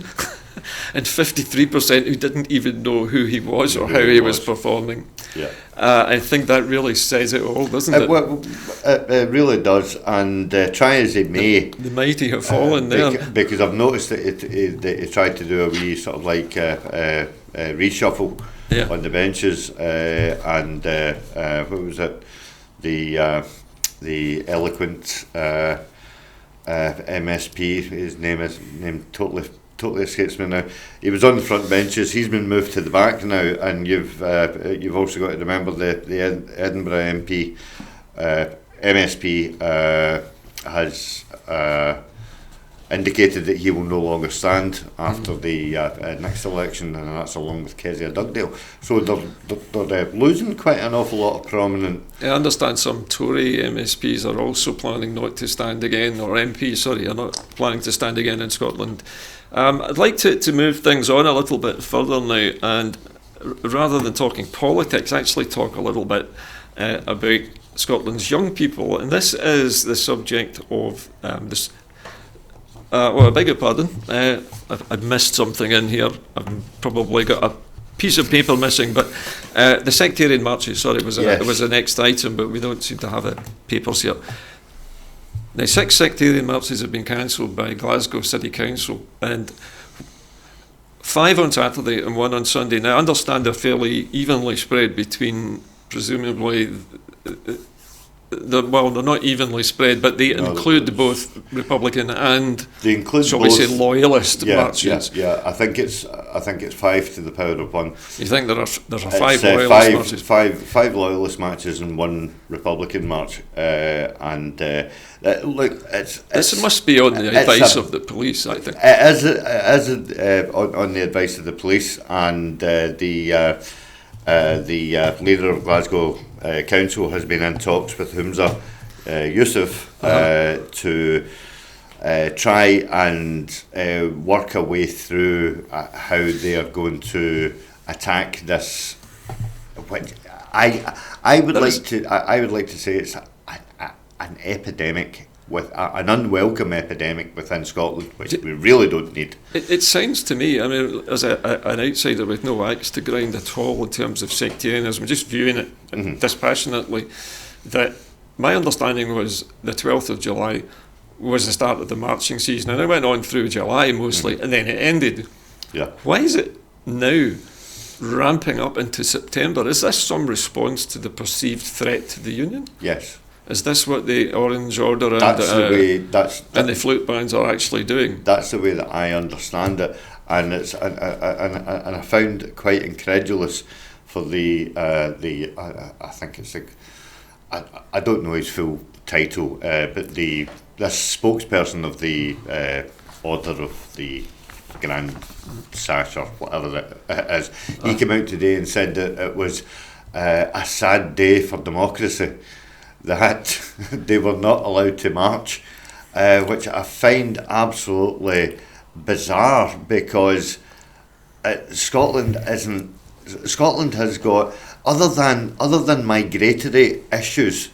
and 53% who didn't even know who he was or how he was performing. Yeah. I think that really says it all, doesn't it? It really does, and try as he may, The mighty have fallen there. because I've noticed that he tried to do a wee sort of like reshuffle Yeah. on the benches, and what was it? The eloquent MSP, his name totally escapes me now. He was on the front benches. He's been moved to the back now, and you've also got to remember the Edinburgh MP MSP has indicated that he will no longer stand after the next election, and that's along with Kezia Dugdale. So they're losing quite an awful lot of prominent. I understand some Tory MSPs are also planning not to stand again, or MPs, sorry, are not planning to stand again in Scotland. I'd like to move things on a little bit further now, and rather than talking politics, actually talk a little bit about Scotland's young people, and this is the subject of this. I beg your pardon. I've missed something in here. I've probably got a piece of paper missing, but the sectarian marches. Sorry, was the next item, but we don't seem to have it papers here. Now, 6 sectarian marches have been cancelled by Glasgow City Council, and 5 on Saturday and 1 on Sunday. Now, I understand they're fairly evenly spread between, presumably, they're not evenly spread, but they include both Republican and, shall we say, loyalist marches. Yeah. I think it's 5 to the power of 1. You think there's 5 loyalist marches? Five loyalist marches and 1 Republican march, and look, This must be on the advice of the police, I think. As on the advice of the police, and the leader of Glasgow Council has been in talks with Humza Yousaf to try and work a way through how they are going to attack this. Which I would like to say it's an epidemic, with an unwelcome epidemic within Scotland, which we really don't need. It sounds to me, I mean, as an outsider with no axe to grind at all in terms of sectarianism, just viewing it dispassionately, that my understanding was the 12th of July was the start of the marching season, and it went on through July mostly, and then it ended. Yeah. Why is it now ramping up into September? Is this some response to the perceived threat to the Union? Yes. Is this what the Orange Order and the flute bands are actually doing? That's the way that I understand it, and it's and I found it quite incredulous for the I think it's I don't know his full title, but this spokesperson of the Order of the Grand Sash or whatever it is, he came out today and said that it was a sad day for democracy, that they were not allowed to march, which I find absolutely bizarre, because Scotland has got, other than migratory issues,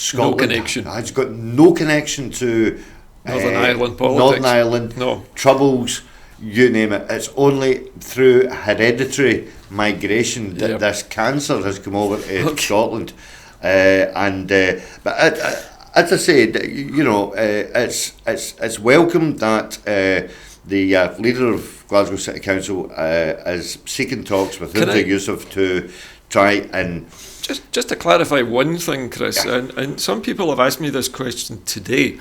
Scotland connection. has got no connection to Northern Ireland politics. Northern Ireland, No. Troubles, you name it. It's only through hereditary migration that Yep. this cancer has come over to Okay. Scotland. But as I said, you know, it's welcome that the leader of Glasgow City Council is seeking talks with Can I- Hinda Yusuf to try and Just to clarify one thing, Chris, Yeah. and some people have asked me this question today.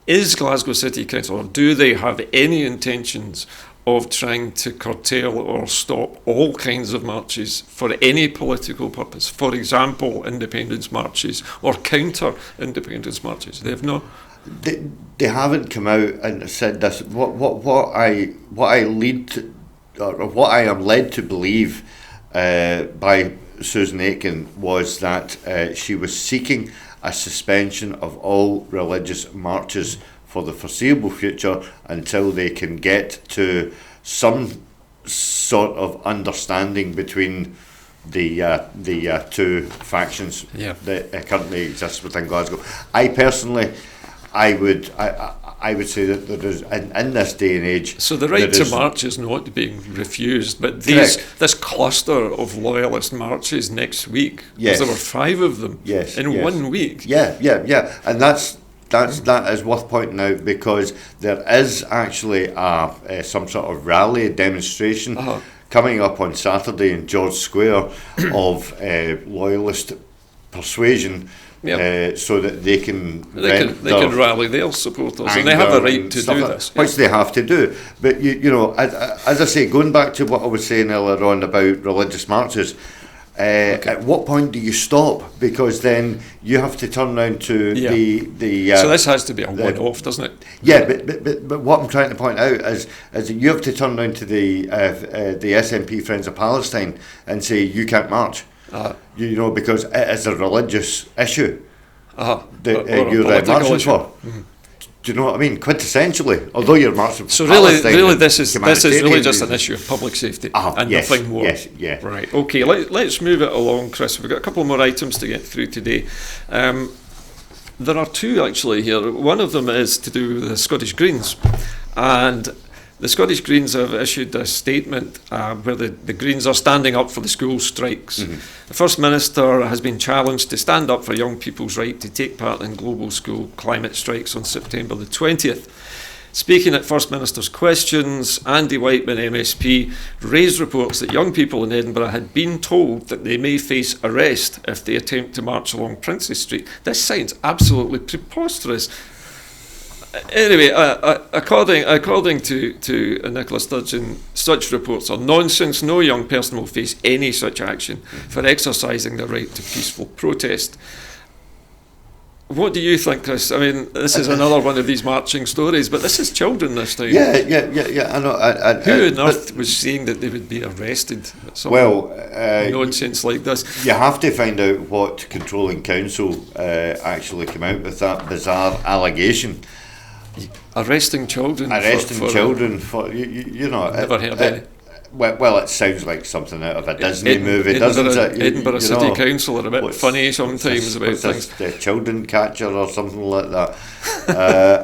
Is Glasgow City Council, or do they have any intentions of trying to curtail or stop all kinds of marches for any political purpose? For example, independence marches or counter-independence marches. They have not. they haven't come out and said this. What I lead to, or what I am led to believe by Susan Aiken was that she was seeking a suspension of all religious marches for the foreseeable future until they can get to some sort of understanding between the two factions Yeah. that currently exist within Glasgow. I personally, I would say that there is in this day and age. So the right there to is- march is not being refused, but Correct. this cluster of loyalist marches next week, Yes. there were 5 of them Yes, in yes. 1 week. Yeah, and that is worth pointing out because there is actually some sort of rally demonstration Uh-huh. coming up on Saturday in George Square of loyalist persuasion. Yep. So that they can They can rally their supporters, and they have a right to do this. which they have to do. But you know, as I say, going back to what I was saying earlier on about religious marches, at what point do you stop? Because then you have to turn around to Yeah. the. So this has to be a one-off, doesn't it? Yeah, but what I'm trying to point out is that you have to turn around to the SNP Friends of Palestine and say you can't march. You know, because it is a religious issue that Or a you're political marching issue. for. Do you know what I mean? Quintessentially, although you're marching for So Palestine, really, this is really humanitarian just an reasons. issue of public safety Ah, and yes, nothing more. yes, yeah. Right. Okay. Let's move it along, Chris. We've got a couple more items to get through today. There are 2 actually here. One of them is to do with the Scottish Greens, and the Scottish Greens have issued a statement where the Greens are standing up for the school strikes. Mm-hmm. The First Minister has been challenged to stand up for young people's right to take part in global school climate strikes on September the 20th. Speaking at First Minister's Questions, Andy Whiteman, MSP, raised reports that young people in Edinburgh had been told that they may face arrest if they attempt to march along Princes Street. This sounds absolutely preposterous. Anyway, according to Nicola Sturgeon, such reports are nonsense. No young person will face any such action for exercising their right to peaceful protest. What do you think, Chris? I mean, this is another one of these marching stories, but this is children this time. Yeah. I know. Who on but- earth was saying that they would be arrested at some Well, nonsense like this? you have to find out what controlling council actually came out with that bizarre allegation. Arresting children. Arresting for children for you know. Never heard any. Well, it sounds like something out of a Disney movie, doesn't it? Edinburgh You City know, Council are a bit what's- funny sometimes about what's this, things. the children catcher or something like that.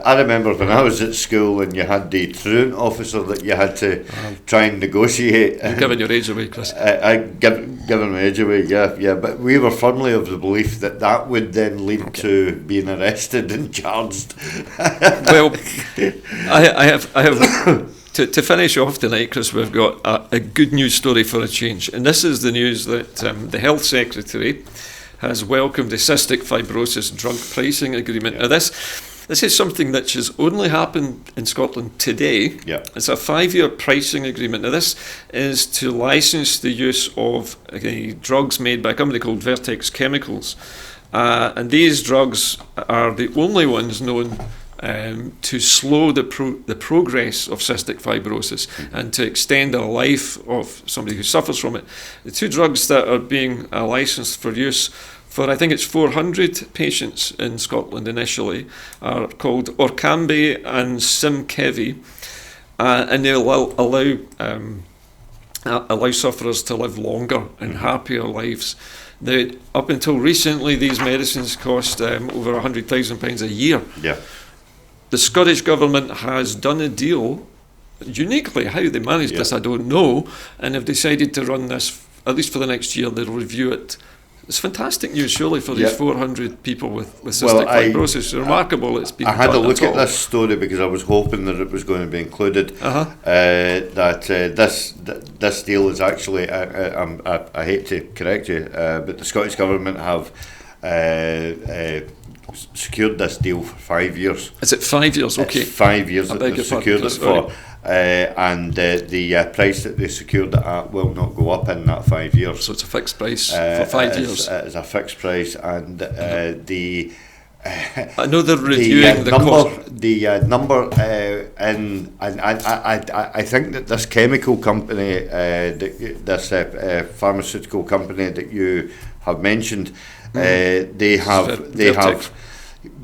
I remember when I was at school and you had the truant officer that you had to try and negotiate. You're giving your age away, Chris. Giving my age away, yeah. But we were firmly of the belief that would then lead to being arrested and charged. Well, I have to finish off tonight, Chris. We've got a good news story for a change, and this is the news that the Health Secretary has welcomed the cystic fibrosis drug pricing agreement. Now, this is something that has only happened in Scotland today. Yeah. It's a 5-year pricing agreement. Now, this is to license the use of drugs made by a company called Vertex Chemicals, and these drugs are the only ones known to slow the progress of cystic fibrosis and to extend the life of somebody who suffers from it. The 2 drugs that are being licensed for use for, I think it's 400 patients in Scotland initially, are called Orkambi and Simkevi, and they'll allow sufferers to live longer and happier lives. Up until recently, these medicines cost over £100,000 a year. Yeah. The Scottish Government has done a deal, uniquely. How they managed this, I don't know, and have decided to run this, at least for the next year. They'll review it. It's fantastic news, surely, for these 400 people with cystic fibrosis. It's remarkable it's been I had done a look at at this story because I was hoping that it was going to be included. This deal is actually, I hate to correct you, but the Scottish Government have secured this deal for 5 years. Is it 5 years? Okay. It's 5 years that they've secured it for. And the price that they secured it at will not go up in that 5 years. So it's a fixed price for 5 years. It is a fixed price, and I know they're reviewing the number, and I think that this chemical company, this pharmaceutical company that you have mentioned, they have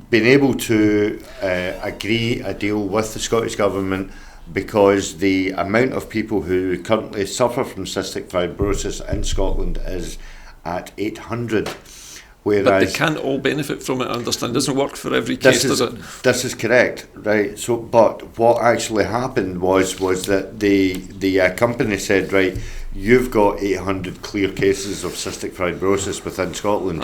been able to agree a deal with the Scottish Government, because the amount of people who currently suffer from cystic fibrosis in Scotland is at 800. Whereas but they can't all benefit from it, I understand. It doesn't work for every case, does it? This is correct, right? So, but what actually happened was that the company said, right, you've got 800 clear cases of cystic fibrosis within Scotland,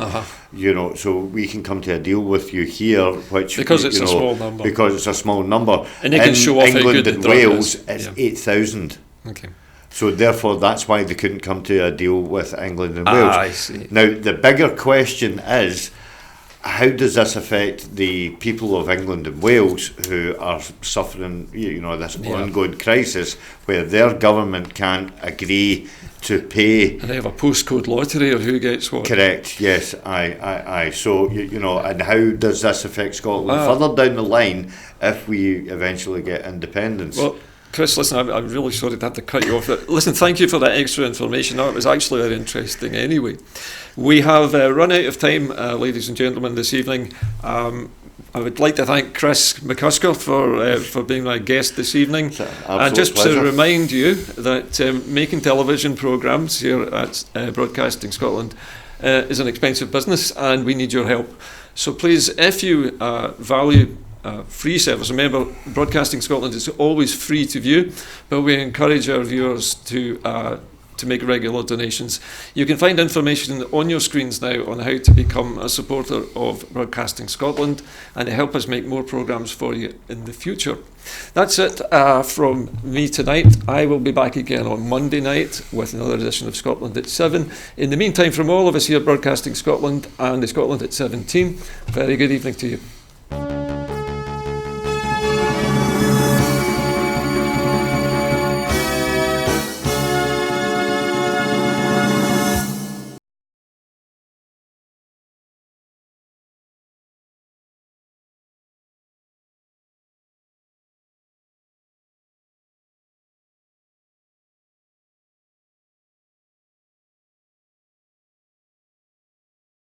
you know, so we can come to a deal with you here, which because it's a small number. Because it's a small number. And they can show off England how good and the drug Wales is. is 8,000. Okay. So therefore, that's why they couldn't come to a deal with England and Wales. I see. Now, the bigger question is, how does this affect the people of England and Wales who are suffering, you know, this ongoing crisis where their government can't agree to pay? And they have a postcode lottery of who gets what. Correct. Yes. Aye. So you know, and how does this affect Scotland further down the line if we eventually get independence? Well, Chris, listen, I'm really sorry to have to cut you off. Listen, thank you for that extra information. That was actually very interesting anyway. We have run out of time, ladies and gentlemen, this evening. I would like to thank Chris McCusker for being my guest this evening. And just pleasure. to remind you that making television programmes here at Broadcasting Scotland is an expensive business, and we need your help. So please, if you value free service. Remember, Broadcasting Scotland is always free to view, but we encourage our viewers to make regular donations. You can find information on your screens now on how to become a supporter of Broadcasting Scotland and to help us make more programmes for you in the future. That's it from me tonight. I will be back again on Monday night with another edition of Scotland at 7. In the meantime, from all of us here at Broadcasting Scotland and the Scotland at 7 team, very good evening to you.